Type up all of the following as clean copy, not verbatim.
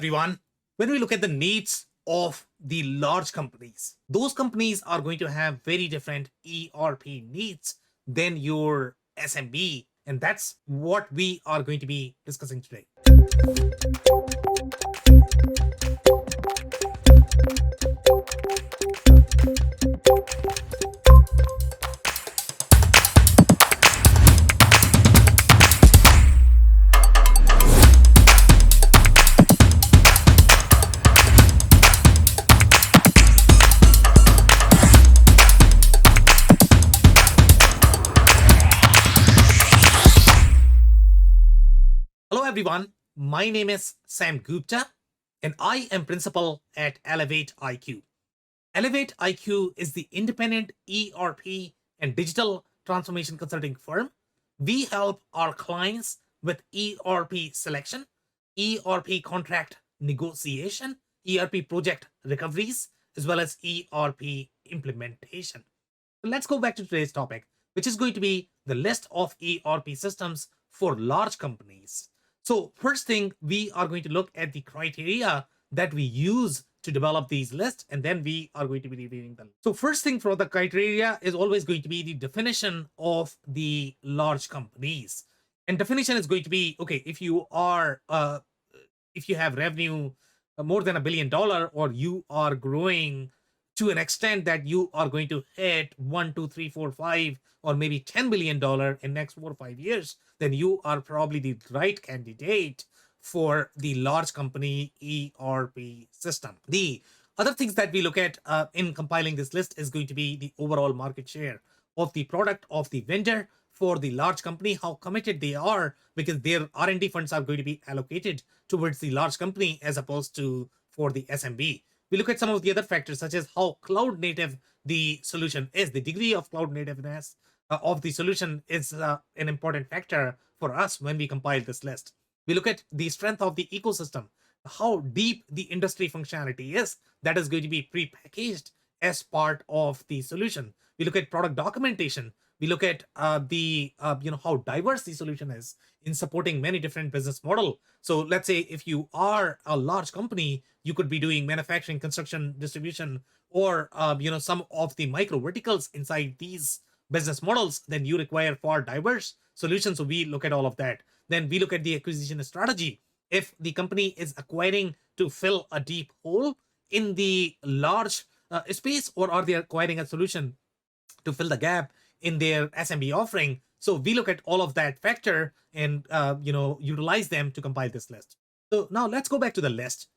everyone. When we look at the needs of the large companies, those companies are going to have very different ERP needs than your SMB. And that's what we are going to be discussing today. Hello, everyone. My name is Sam Gupta, and I am principal at Elevate IQ. Elevate IQ is the independent ERP and digital transformation consulting firm. We help our clients with ERP selection, ERP contract negotiation, ERP project recoveries, as well as ERP implementation. So let's go back to today's topic, which is going to be the list of ERP systems for large companies. So first thing, we are going to look at the criteria that we use to develop these lists, and then we are going to be reviewing them. So first thing for the criteria is always going to be the definition of the large companies. And definition is going to be, okay, if you have revenue more than $1 billion, or you are growing to an extent that you are going to hit 1, 2, 3, 4, 5, or maybe $10 billion in next 4 or 5 years, then you are probably the right candidate for the large company ERP system. The other things that we look at in compiling this list is going to be the overall market share of the product of the vendor for the large company, how committed they are, because their R&D funds are going to be allocated towards the large company as opposed to for the SMB. We look at some of the other factors, such as how cloud native the solution is. The degree of cloud nativeness of the solution is an important factor for us when we compile this list. We look at the strength of the ecosystem, how deep the industry functionality is that is going to be pre-packaged as part of the solution. We look at product documentation. We look at how diverse the solution is in supporting many different business model. So let's say if you are a large company, you could be doing manufacturing, construction, distribution, or some of the micro verticals inside these business models. Then you require far diverse solutions. So we look at all of that. Then we look at the acquisition strategy. If the company is acquiring to fill a deep hole in the large space, or are they acquiring a solution to fill the gap in their SMB offering? So we look at all of that factor and utilize them to compile this list. So now let's go back to the list.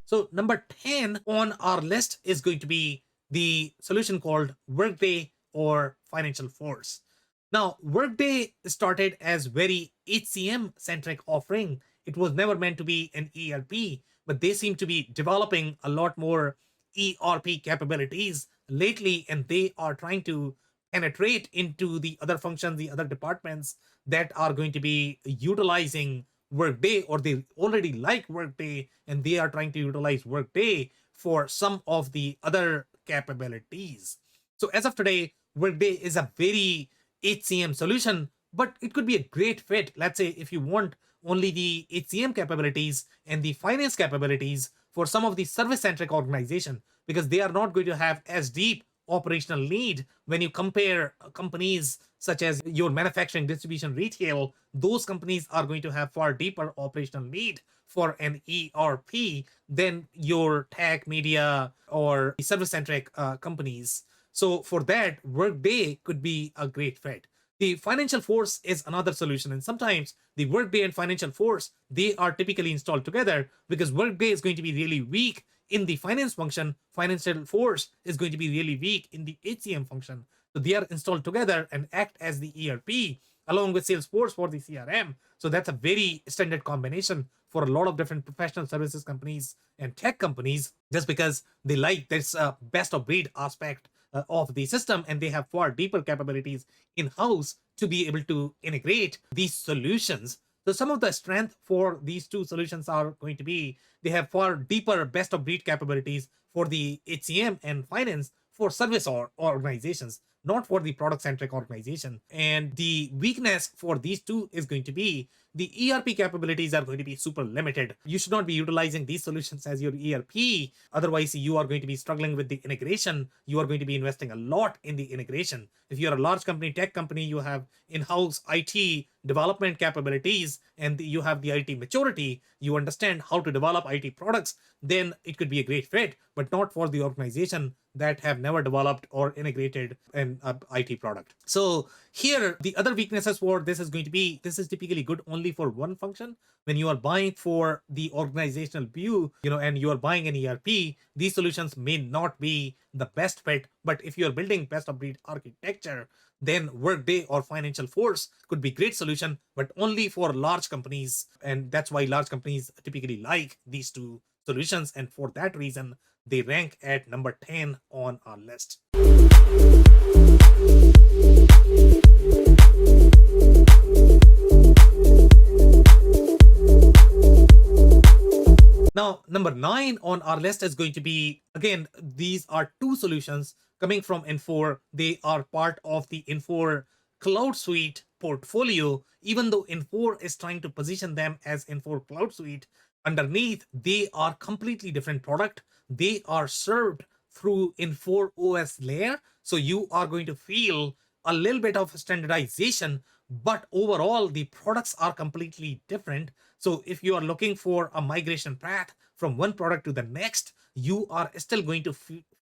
So number 10 on our list is going to be the solution called Workday or Financial Force. Now, Workday started as very HCM centric offering. It was never meant to be an ERP, but they seem to be developing a lot more ERP capabilities lately, and they are trying to penetrate into the other functions, the other departments that are going to be utilizing Workday, or they already like Workday and they are trying to utilize Workday for some of the other capabilities. So as of today, Workday is a very HCM solution, but it could be a great fit. Let's say if you want only the HCM capabilities and the finance capabilities for some of the service-centric organization, because they are not going to have as deep operational need. When you compare companies such as your manufacturing, distribution, retail, those companies are going to have far deeper operational need for an ERP than your tech, media, or service-centric companies. So for that, Workday could be a great fit. The Financial Force is another solution, and sometimes the Workday and Financial Force, they are typically installed together because Workday is going to be really weak in the finance function. Financial Force is going to be really weak in the HCM function. So they are installed together and act as the ERP along with Salesforce for the CRM. So that's a very standard combination for a lot of different professional services companies and tech companies, just because they like this best of breed aspect of the system, and they have far deeper capabilities in-house to be able to integrate these solutions. So some of the strength for these two solutions are going to be they have far deeper best of breed capabilities for the HCM and finance, for service or organizations, not for the product centric organization. And the weakness for these two is going to be the ERP capabilities are going to be super limited. You should not be utilizing these solutions as your ERP. Otherwise, you are going to be struggling with the integration. You are going to be investing a lot in the integration. If you're a large company, tech company, you have in-house IT development capabilities and you have the IT maturity, you understand how to develop IT products, then it could be a great fit, but not for the organization that have never developed or integrated an IT product. So here, the other weaknesses for this is going to be, this is typically good only for one function. When you are buying for the organizational view, and you are buying an ERP, these solutions may not be the best fit. But if you are building best of breed architecture, then Workday or Financial Force could be great solution, but only for large companies. And that's why large companies typically like these two solutions. And for that reason, they rank at number 10 on our list. Now, number 9 on our list is going to be, again, these are two solutions coming from Infor. They are part of the Infor CloudSuite portfolio. Even though Infor is trying to position them as Infor CloudSuite, underneath, they are completely different product. They are served through Infor OS layer. So you are going to feel a little bit of standardization, but overall, the products are completely different. So if you are looking for a migration path from one product to the next, you are still going to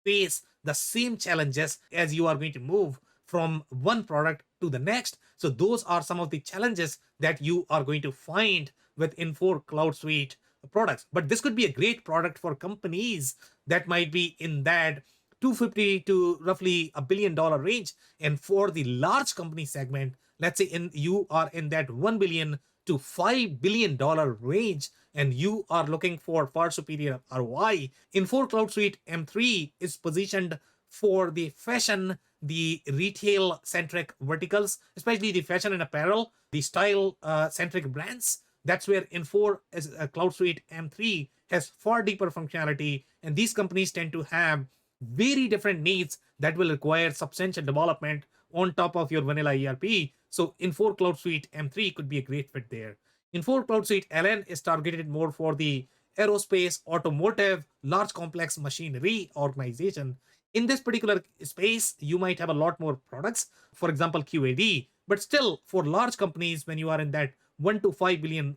face the same challenges as you are going to move from one product to the next. So those are some of the challenges that you are going to find with Infor CloudSuite products. But this could be a great product for companies that might be in that 250 to roughly $1 billion range. And for the large company segment, let's say you are in that $1 billion to $5 billion range, and you are looking for far superior ROI, Infor CloudSuite M3 is positioned for the fashion, the retail centric verticals, especially the fashion and apparel, the style centric brands. That's where Infor CloudSuite M3 has far deeper functionality, and these companies tend to have very different needs that will require substantial development on top of your vanilla ERP. So Infor CloudSuite M3 could be a great fit there. Infor CloudSuite LN is targeted more for the aerospace, automotive, large complex machinery organization. In this particular space, you might have a lot more products, for example, QAD, but still for large companies, when you are in that $1 to $5 billion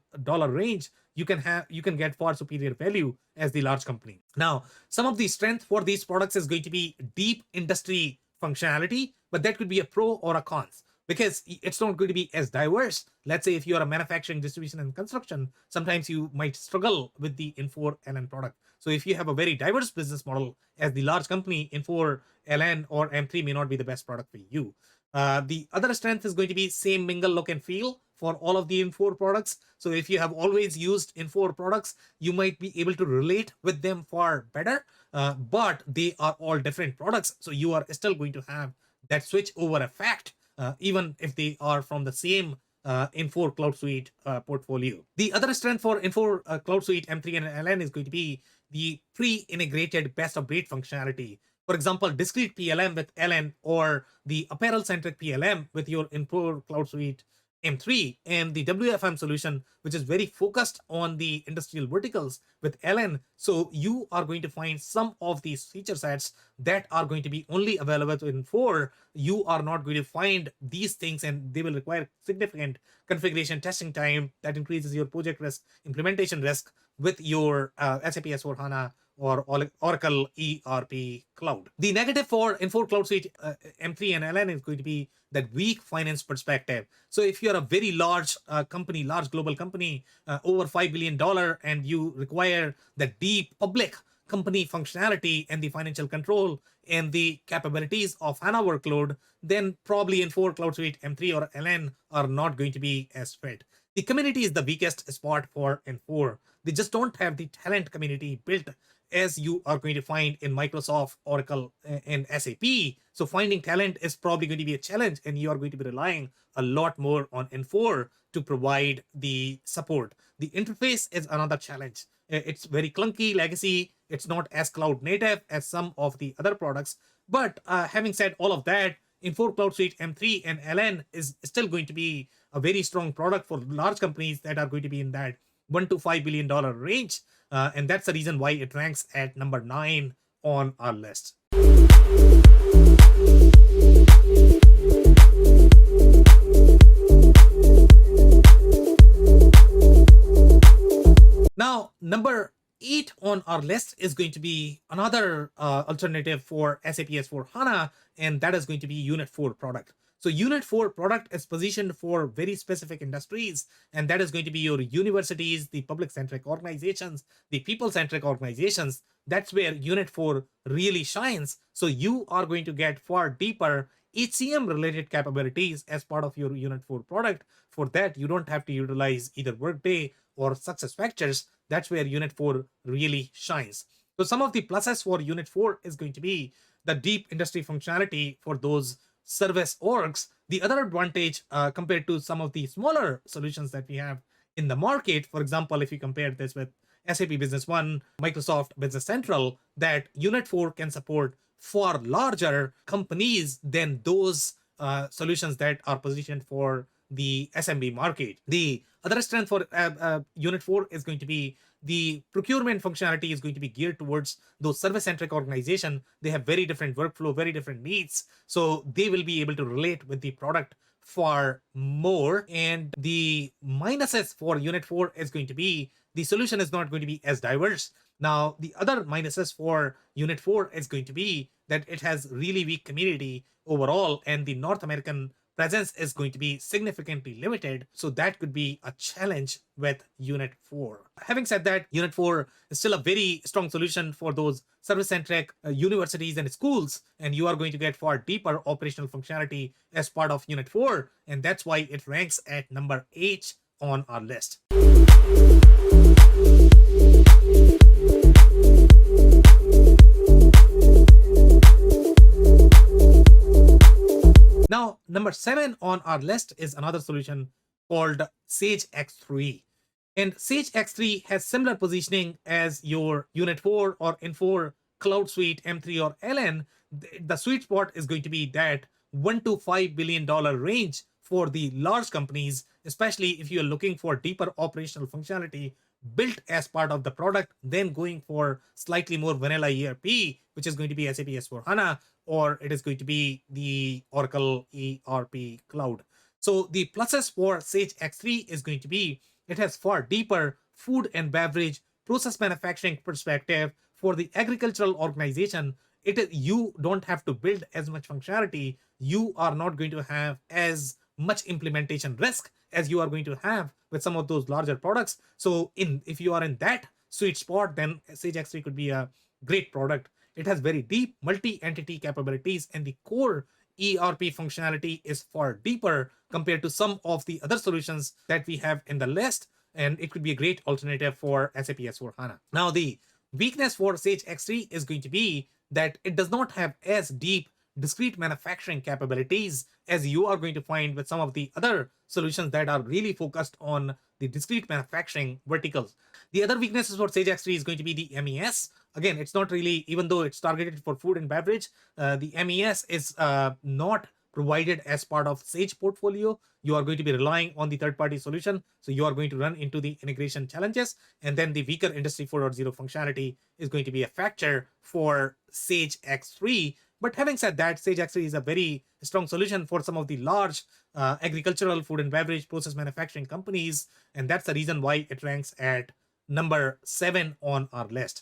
range, you can get far superior value as the large company. Now, some of the strength for these products is going to be deep industry functionality, but that could be a pro or a cons because it's not going to be as diverse. Let's say if you are a manufacturing, distribution, and construction, sometimes you might struggle with the Infor LN product. So if you have a very diverse business model as the large company, Infor LN or M3 may not be the best product for you. The other strength is going to be same mingle look and feel for all of the Infor products. So if you have always used Infor products, you might be able to relate with them far better. But they are all different products, so you are still going to have that switch over effect, even if they are from the same Infor CloudSuite portfolio. The other strength for Infor CloudSuite M3 and LN is going to be the pre-integrated best of breed functionality. For example, discrete PLM with LN or the apparel-centric PLM with your Infor CloudSuite M3, and the WFM solution, which is very focused on the industrial verticals with LN. So you are going to find some of these feature sets that are going to be only available in Infor. You are not going to find these things, and they will require significant configuration testing time that increases your project risk, implementation risk with your SAP S4HANA or Oracle ERP Cloud. The negative for Infor CloudSuite M3 and LN is going to be that weak finance perspective. So if you're a very large company, large global company, over $5 billion, and you require the deep public company functionality and the financial control and the capabilities of HANA workload, then probably Infor CloudSuite M3 or LN are not going to be as fit. The community is the weakest spot for Infor. They just don't have the talent community built as you are going to find in Microsoft, Oracle, and SAP. So finding talent is probably going to be a challenge, and you are going to be relying a lot more on Infor to provide the support. The interface is another challenge. It's very clunky, legacy. It's not as cloud native as some of the other products, But having said all of that, Infor CloudSuite M3 and LN is still going to be a very strong product for large companies that are going to be in that $1 to $5 billion range. And that's the reason why it ranks at number 9 on our list. Now, number 8 on our list is going to be another alternative for SAP S4 HANA, and that is going to be Unit 4 product. So Unit 4 product is positioned for very specific industries, and that is going to be your universities, the public-centric organizations, the people-centric organizations. That's where Unit 4 really shines. So you are going to get far deeper HCM related capabilities as part of your Unit 4 product. For that, you don't have to utilize either Workday or SuccessFactors. That's where Unit 4 really shines. So some of the pluses for Unit 4 is going to be the deep industry functionality for those service orgs. The other advantage compared to some of the smaller solutions that we have in the market, for example, if you compare this with SAP Business One, Microsoft Business Central, that Unit 4 can support far larger companies than those solutions that are positioned for the SMB market. The other strength for Unit 4 is going to be the procurement functionality is going to be geared towards those service-centric organizations. They have very different workflow, very different needs. So they will be able to relate with the product far more. And the minuses for Unit 4 is going to be the solution is not going to be as diverse. Now, the other minuses for Unit 4 is going to be that it has really weak community overall, and the North American presence is going to be significantly limited. So that could be a challenge with Unit 4. Having said that, Unit 4 is still a very strong solution for those service-centric universities and schools, and you are going to get far deeper operational functionality as part of Unit 4, and that's why it ranks at number 8 on our list. Now, number 7 on our list is another solution called Sage X3. And Sage X3 has similar positioning as your Unit 4 or Infor CloudSuite M3 or LN. The sweet spot is going to be that $1 to $5 billion range for the large companies, especially if you're looking for deeper operational functionality built as part of the product, then going for slightly more vanilla ERP, which is going to be SAP S4 HANA, or it is going to be the Oracle ERP Cloud. So the pluses for Sage X3 is going to be it has far deeper food and beverage process manufacturing perspective. For the agricultural organization, you don't have to build as much functionality. You are not going to have as much implementation risk as you are going to have with some of those larger products. So if you are in that sweet spot, then Sage X3 could be a great product. It has very deep multi-entity capabilities, and the core ERP functionality is far deeper compared to some of the other solutions that we have in the list, and it could be a great alternative for SAP S4 HANA. Now, the weakness for Sage X3 is going to be that it does not have as deep discrete manufacturing capabilities as you are going to find with some of the other solutions that are really focused on the discrete manufacturing verticals. The other weaknesses for Sage X3 is going to be the MES. Again, it's not really, even though it's targeted for food and beverage, the MES is not provided as part of Sage portfolio. You are going to be relying on the third-party solution, so you are going to run into the integration challenges, and then the weaker Industry 4.0 functionality is going to be a factor for Sage X3. But having said that, Sage X3 is a very strong solution for some of the large agricultural, food and beverage process manufacturing companies, and that's the reason why it ranks at number 7 on our list.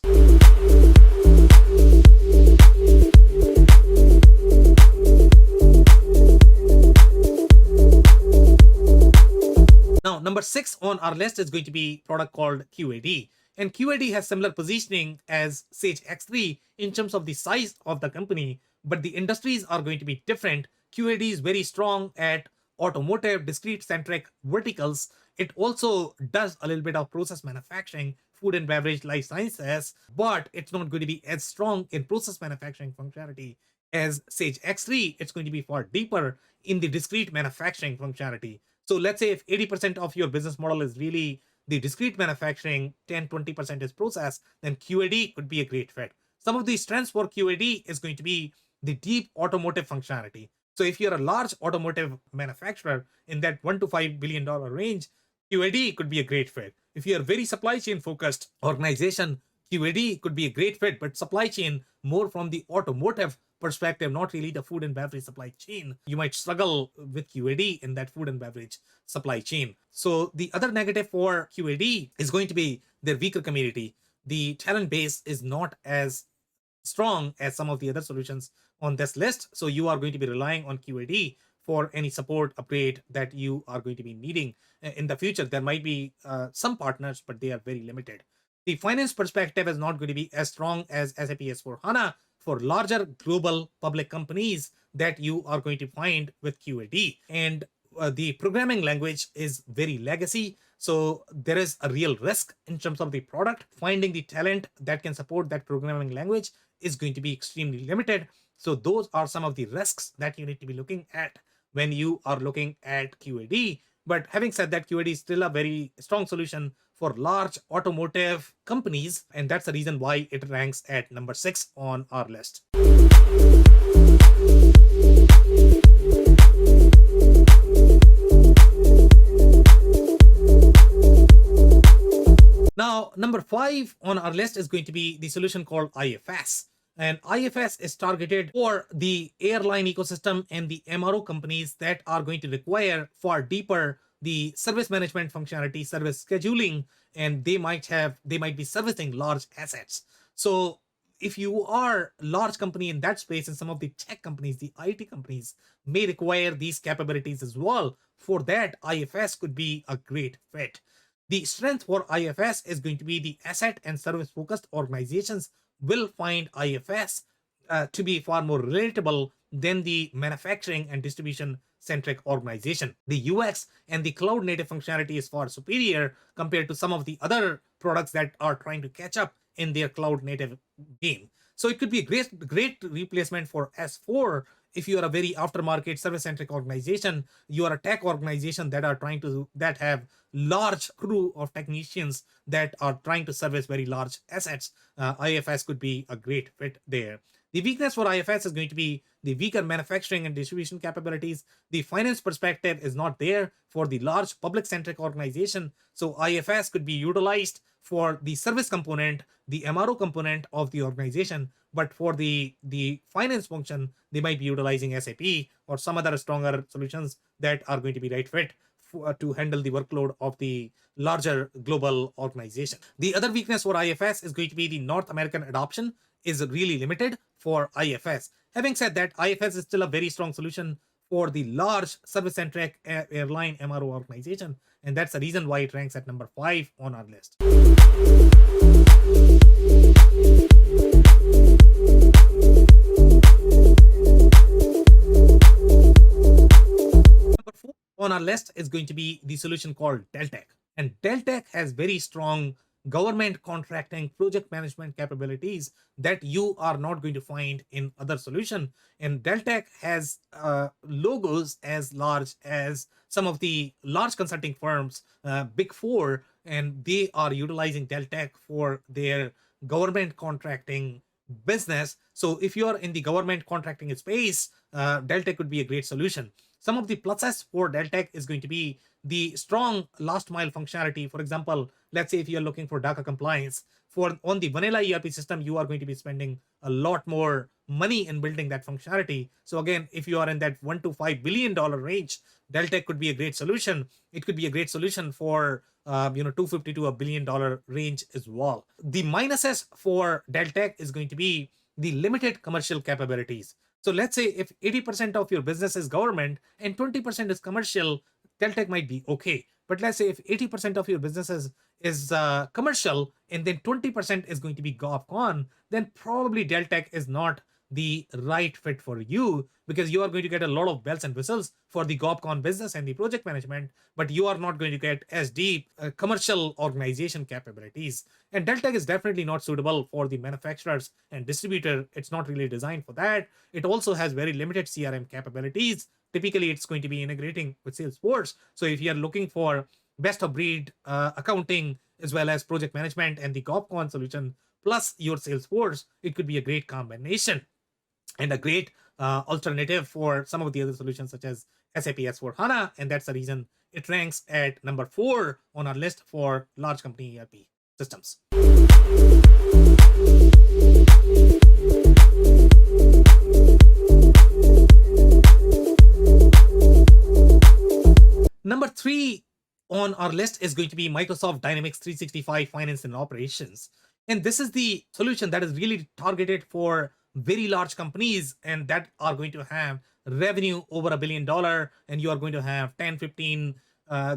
Now, number 6 on our list is going to be a product called QAD. And QAD has similar positioning as Sage X3 in terms of the size of the company, but the industries are going to be different. QAD is very strong at automotive, discrete-centric verticals. It also does a little bit of process manufacturing, food and beverage, life sciences, but it's not going to be as strong in process manufacturing functionality as Sage X3. It's going to be far deeper in the discrete manufacturing functionality. So let's say if 80% of your business model is really the discrete manufacturing, 10-20% is process, then QAD could be a great fit. Some of the strengths for QAD is going to be the deep automotive functionality. So if you're a large automotive manufacturer in that $1 to $5 billion range, QAD could be a great fit. If you're a very supply chain focused organization, QAD could be a great fit, but supply chain more from the automotive perspective, not really the food and beverage supply chain. You might struggle with QAD in that food and beverage supply chain. So the other negative for QAD is going to be their weaker community. The talent base is not as strong as some of the other solutions on this list. So you are going to be relying on QAD for any support upgrade that you are going to be needing in the future. There might be some partners, but they are very limited. The finance perspective is not going to be as strong as SAP S4 HANA for larger global public companies that you are going to find with QAD. And the programming language is very legacy. So there is a real risk in terms of the product. Finding the talent that can support that programming language is going to be extremely limited. So those are some of the risks that you need to be looking at when you are looking at QAD. But having said that, QAD is still a very strong solution for large automotive companies, and that's the reason why it ranks at number 6 on our list. Now, number 5 on our list is going to be the solution called IFS. And IFS is targeted for the airline ecosystem and the MRO companies that are going to require far deeper the service management functionality, service scheduling, and they might be servicing large assets. So if you are a large company in that space, and some of the tech companies, the IT companies may require these capabilities as well, for that IFS could be a great fit. The strength for IFS is going to be the asset and service focused organizations will find IFS to be far more relatable than the manufacturing and distribution centric organization. The UX and the cloud native functionality is far superior compared to some of the other products that are trying to catch up in their cloud native game. So it could be a great replacement for S4 if you are a very aftermarket service centric organization. You are a tech organization that have large crew of technicians that are trying to service very large assets. IFS could be a great fit there. The weakness for IFS is going to be the weaker manufacturing and distribution capabilities. The finance perspective is not there for the large public centric organization. So IFS could be utilized for the service component, the MRO component of the organization, but for the finance function, they might be utilizing SAP or some other stronger solutions that are going to be right fit to handle the workload of the larger global organization. The other weakness for IFS is going to be the North American adoption is really limited for IFS. Having said that, IFS is still a very strong solution for the large service-centric airline MRO organization, and that's the reason why it ranks at number 5 on our list. Number 4 on our list is going to be the solution called Deltek. And Deltek has very strong government contracting project management capabilities that you are not going to find in other solution. And Deltek has logos as large as some of the large consulting firms, big four, and they are utilizing Deltek for their government contracting business. So if you are in the government contracting space, Deltek could be a great solution. Some of the pluses for Deltek is going to be the strong last mile functionality. For example, let's say if you're looking for DACA compliance on the vanilla ERP system, you are going to be spending a lot more money in building that functionality. So again, if you are in that $1 to $5 billion range, Deltek could be a great solution. It could be a great solution for $250 to $1 billion range as well. The minuses for Deltek is going to be the limited commercial capabilities. So let's say if 80% of your business is government and 20% is commercial, Deltek might be okay. But let's say if 80% of your business is commercial and then 20% is going to be GovCon, then probably Deltek is not the right fit for you, because you are going to get a lot of bells and whistles for the GovCon business and the project management, but you are not going to get as deep commercial organization capabilities. And Deltek is definitely not suitable for the manufacturers and distributor. It's not really designed for that. It also has very limited CRM capabilities. Typically, it's going to be integrating with Salesforce. So if you're looking for best of breed accounting as well as project management and the GovCon solution plus your Salesforce, it could be a great combination. and a great alternative for some of the other solutions such as SAP S4 HANA. And that's the reason it ranks at number 4 on our list for large company ERP systems. Number 3 on our list is going to be Microsoft Dynamics 365 Finance and Operations. And this is the solution that is really targeted for very large companies and that are going to have revenue over $1 billion, and you are going to have 10, 15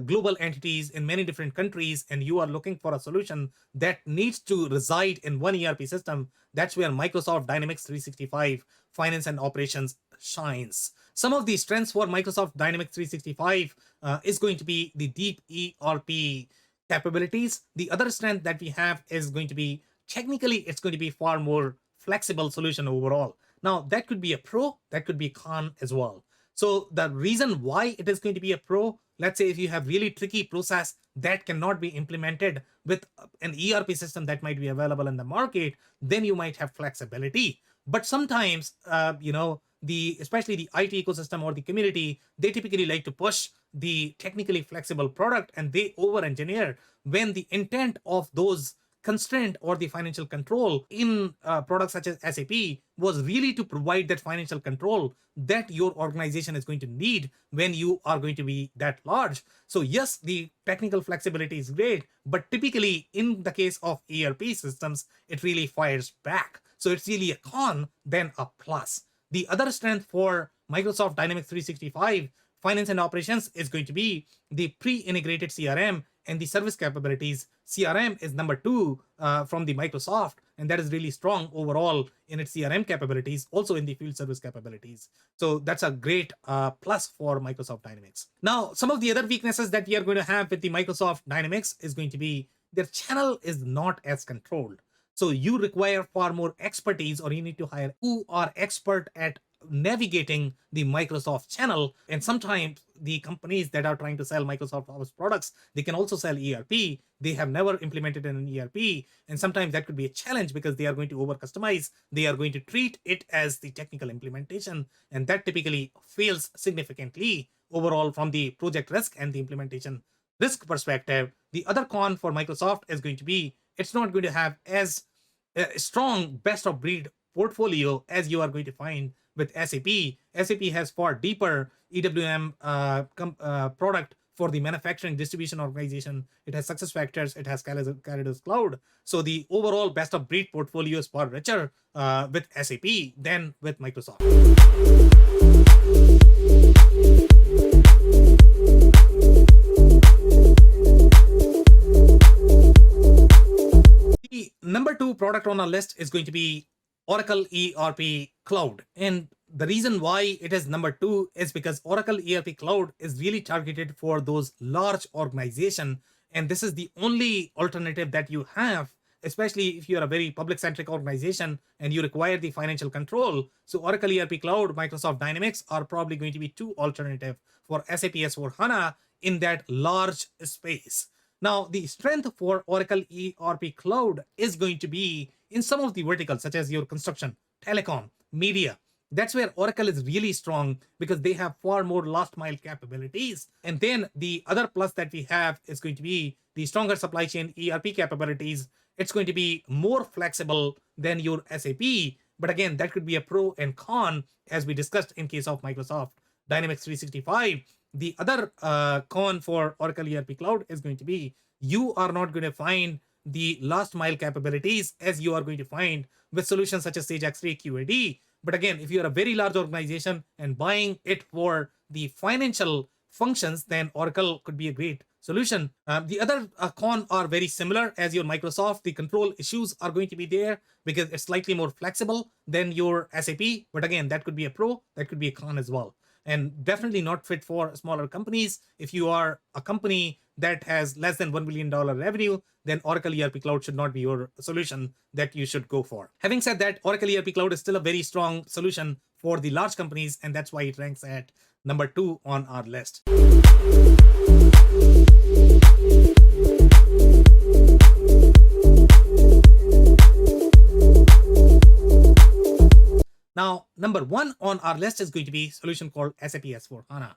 global entities in many different countries, and you are looking for a solution that needs to reside in one ERP system. That's where Microsoft Dynamics 365 Finance and Operations shines. Some of the strengths for Microsoft Dynamics 365 is going to be the deep ERP capabilities. The other strength that we have is going to be technically it's going to be far more flexible solution overall. Now that could be a pro, that could be con as well. So the reason why it is going to be a pro, let's say if you have really tricky process that cannot be implemented with an ERP system that might be available in the market, then you might have flexibility. But sometimes, especially the IT ecosystem or the community, they typically like to push the technically flexible product and they over-engineer when the intent of those constraint or the financial control in products such as SAP was really to provide that financial control that your organization is going to need when you are going to be that large. So yes, the technical flexibility is great, but typically in the case of ERP systems, it really fires back. So it's really a con than a plus. The other strength for Microsoft Dynamics 365 Finance and Operations is going to be the pre-integrated CRM and the service capabilities. CRM is number 2 from the Microsoft, and that is really strong overall in its CRM capabilities, also in the field service capabilities. So that's a great plus for Microsoft Dynamics. Now, some of the other weaknesses that we are going to have with the Microsoft Dynamics is going to be their channel is not as controlled. So you require far more expertise, or you need to hire who are expert at navigating the Microsoft channel. And sometimes the companies that are trying to sell Microsoft Office products, they can also sell ERP. They have never implemented an ERP. And sometimes that could be a challenge because they are going to over customize. They are going to treat it as the technical implementation. And that typically fails significantly overall from the project risk and the implementation risk perspective. The other con for Microsoft is going to be it's not going to have as strong best of breed portfolio as you are going to find with SAP. SAP has far deeper EWM product for the manufacturing distribution organization. It has SuccessFactors, it has Calidus Cloud. So the overall best of breed portfolio is far richer with SAP than with Microsoft. The number 2 product on our list is going to be Oracle ERP Cloud. And the reason why it is number 2 is because Oracle ERP Cloud is really targeted for those large organizations. And this is the only alternative that you have, especially if you're a very public-centric organization and you require the financial control. So Oracle ERP Cloud, Microsoft Dynamics are probably going to be 2 alternatives for SAP S4 HANA in that large space. Now, the strength for Oracle ERP Cloud is going to be in some of the verticals, such as your construction, telecom, media. That's where Oracle is really strong because they have far more last mile capabilities. And then the other plus that we have is going to be the stronger supply chain ERP capabilities. It's going to be more flexible than your SAP. But again, that could be a pro and con, as we discussed in case of Microsoft Dynamics 365. The other con for Oracle ERP Cloud is going to be you are not going to find the last mile capabilities as you are going to find with solutions such as Sage X3 QAD. But again, if you're a very large organization and buying it for the financial functions, then Oracle could be a great solution. The other con are very similar as your Microsoft. The control issues are going to be there because it's slightly more flexible than your SAP. But again, that could be a pro, that could be a con as well. And definitely not fit for smaller companies. If you are a company that has less than $1 billion revenue, then Oracle ERP Cloud should not be your solution that you should go for. Having said that, Oracle ERP Cloud is still a very strong solution for the large companies, and that's why it ranks at number 2 on our list. Now, number one on our list is going to be a solution called SAP S4 HANA.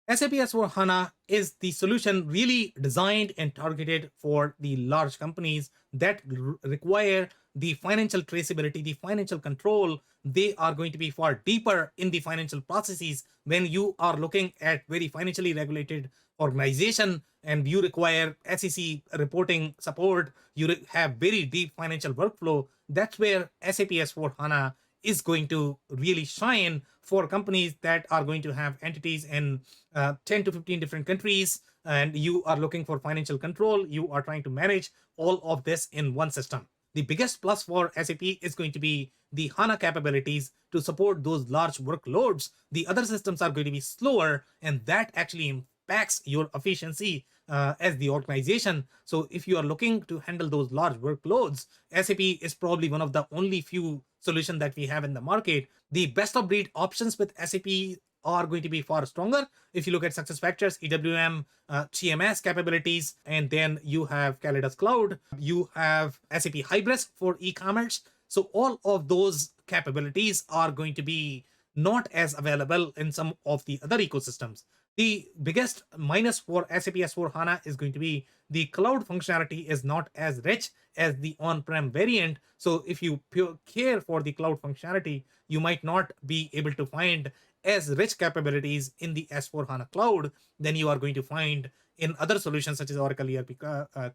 SAP S4 HANA is the solution really designed and targeted for the large companies that require the financial traceability, the financial control. They are going to be far deeper in the financial processes when you are looking at very financially regulated organization and you require SEC reporting support. You have very deep financial workflow. That's where SAP S4 HANA is going to really shine for companies that are going to have entities in 10 to 15 different countries, and you are looking for financial control. You are trying to manage all of this in one system. The biggest plus for SAP is going to be the HANA capabilities to support those large workloads. The other systems are going to be slower, and that actually impacts your efficiency as the organization. So if you are looking to handle those large workloads, SAP is probably one of the only few solution that we have in the market. The best of breed options with SAP are going to be far stronger. If you look at success factors, EWM, TMS capabilities, and then you have Calidus Cloud, you have SAP Hybris for e-commerce. So all of those capabilities are going to be not as available in some of the other ecosystems. The biggest minus for SAP S4 HANA is going to be the cloud functionality is not as rich as the on-prem variant. So if you care for the cloud functionality, you might not be able to find as rich capabilities in the S4 HANA cloud than you are going to find in other solutions such as Oracle ERP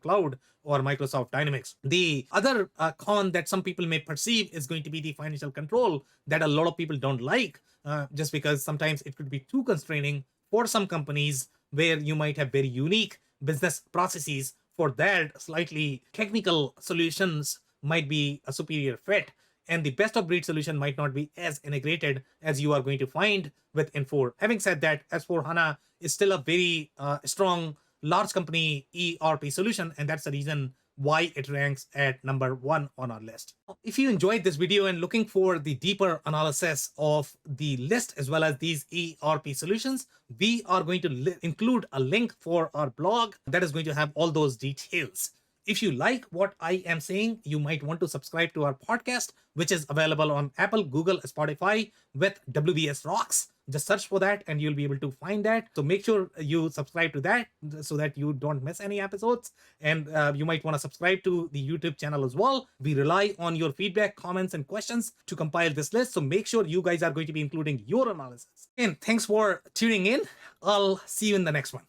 Cloud or Microsoft Dynamics. The other con that some people may perceive is going to be the financial control that a lot of people don't like, just because sometimes it could be too constraining for some companies where you might have very unique business processes. For that, slightly technical solutions might be a superior fit, and the best of breed solution might not be as integrated as you are going to find with Infor. Having said that, S4 HANA is still a very strong large company ERP solution, and that's the reason why it ranks at number one on our list. If you enjoyed this video and looking for the deeper analysis of the list as well as these ERP solutions, we are going to include a link for our blog that is going to have all those details. If you like what I am saying, you might want to subscribe to our podcast, which is available on Apple, Google, Spotify with WBS Rocks. Just search for that and you'll be able to find that. So make sure you subscribe to that so that you don't miss any episodes. And you might want to subscribe to the YouTube channel as well. We rely on your feedback, comments, and questions to compile this list. So make sure you guys are going to be including your analysis. And thanks for tuning in. I'll see you in the next one.